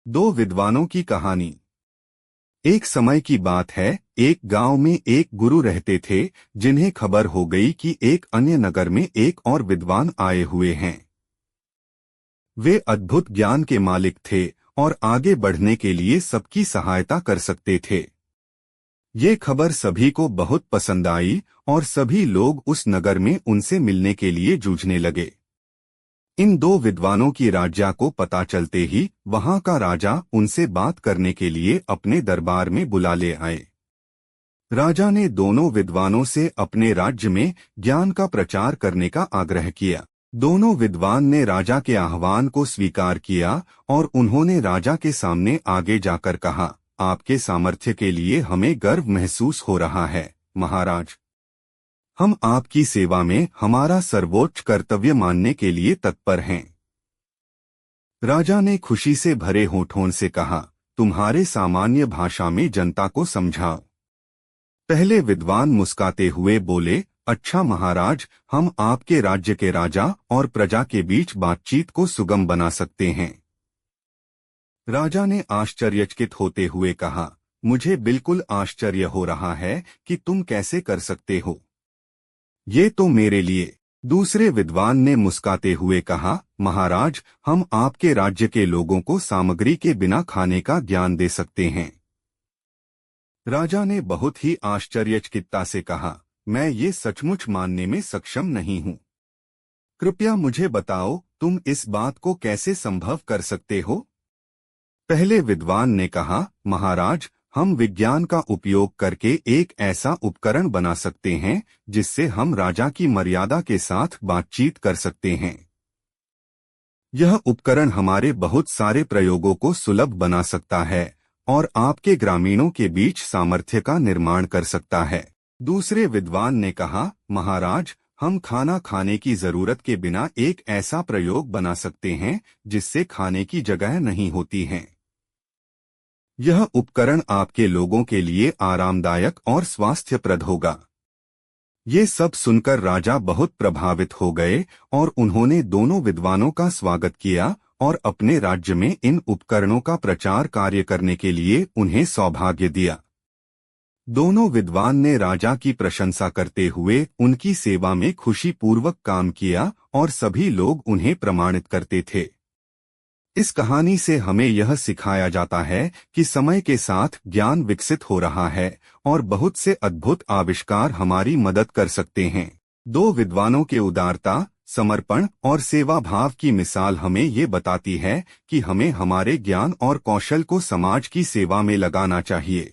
दो विद्वानों की कहानी। एक समय की बात है, एक गांव में एक गुरु रहते थे जिन्हें खबर हो गई कि एक अन्य नगर में एक और विद्वान आए हुए हैं। वे अद्भुत ज्ञान के मालिक थे और आगे बढ़ने के लिए सबकी सहायता कर सकते थे। ये खबर सभी को बहुत पसंद आई और सभी लोग उस नगर में उनसे मिलने के लिए जूझने लगे। इन दो विद्वानों की राजा को पता चलते ही वहां का राजा उनसे बात करने के लिए अपने दरबार में बुला ले आए। राजा ने दोनों विद्वानों से अपने राज्य में ज्ञान का प्रचार करने का आग्रह किया। दोनों विद्वान ने राजा के आह्वान को स्वीकार किया और उन्होंने राजा के सामने आगे जाकर कहा, आपके सामर्थ्य के लिए हमें गर्व महसूस हो रहा है, महाराज। हम आपकी सेवा में हमारा सर्वोच्च कर्तव्य मानने के लिए तत्पर हैं। राजा ने खुशी से भरे होठों से कहा, तुम्हारे सामान्य भाषा में जनता को समझाओ। पहले विद्वान मुस्कुराते हुए बोले, अच्छा महाराज, हम आपके राज्य के राजा और प्रजा के बीच बातचीत को सुगम बना सकते हैं। राजा ने आश्चर्यचकित होते हुए कहा, मुझे बिल्कुल आश्चर्य हो रहा है कि तुम कैसे कर सकते हो। ये तो मेरे लिए। दूसरे विद्वान ने मुस्कुराते हुए कहा, महाराज, हम आपके राज्य के लोगों को सामग्री के बिना खाने का ज्ञान दे सकते हैं। राजा ने बहुत ही आश्चर्यचकितता से कहा, मैं ये सचमुच मानने में सक्षम नहीं हूँ। कृपया मुझे बताओ, तुम इस बात को कैसे संभव कर सकते हो। पहले विद्वान ने कहा, महाराज, हम विज्ञान का उपयोग करके एक ऐसा उपकरण बना सकते हैं जिससे हम राजा की मर्यादा के साथ बातचीत कर सकते हैं। यह उपकरण हमारे बहुत सारे प्रयोगों को सुलभ बना सकता है और आपके ग्रामीणों के बीच सामर्थ्य का निर्माण कर सकता है। दूसरे विद्वान ने कहा, महाराज, हम खाना खाने की जरूरत के बिना एक ऐसा प्रयोग बना सकते हैं जिससे खाने की जगह नहीं होती है। यह उपकरण आपके लोगों के लिए आरामदायक और स्वास्थ्यप्रद होगा। ये सब सुनकर राजा बहुत प्रभावित हो गए और उन्होंने दोनों विद्वानों का स्वागत किया और अपने राज्य में इन उपकरणों का प्रचार कार्य करने के लिए उन्हें सौभाग्य दिया। दोनों विद्वान ने राजा की प्रशंसा करते हुए उनकी सेवा में खुशीपूर्वक काम किया और सभी लोग उन्हें प्रमाणित करते थे। इस कहानी से हमें यह सिखाया जाता है कि समय के साथ ज्ञान विकसित हो रहा है और बहुत से अद्भुत आविष्कार हमारी मदद कर सकते हैं। दो विद्वानों के उदारता, समर्पण और सेवा भाव की मिसाल हमें ये बताती है कि हमें हमारे ज्ञान और कौशल को समाज की सेवा में लगाना चाहिए।